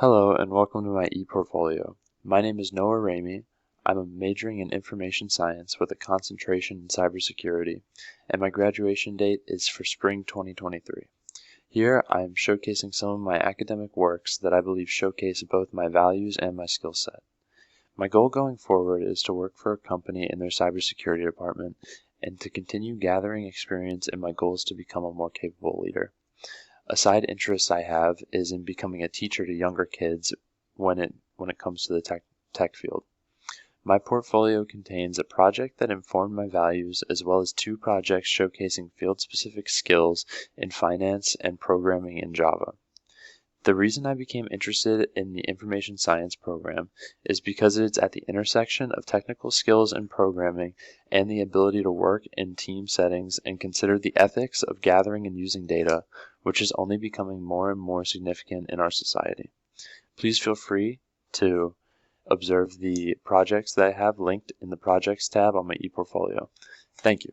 Hello and welcome to my e-portfolio. My name is Noah Ramey. I'm majoring in information science with a concentration in cybersecurity, and my graduation date is for spring 2023. Here I am showcasing some of my academic works that I believe showcase both my values and my skill set. My goal going forward is to work for a company in their cybersecurity department and to continue gathering experience, and my goal is to become a more capable leader. A side interest I have is in becoming a teacher to younger kids when it comes to the tech field. My portfolio contains a project that informed my values, as well as 2 projects showcasing field-specific skills in finance and programming in Java. The reason I became interested in the information science program is because it's at the intersection of technical skills and programming and the ability to work in team settings and consider the ethics of gathering and using data, which is only becoming more and more significant in our society. Please feel free to observe the projects that I have linked in the projects tab on my ePortfolio. Thank you.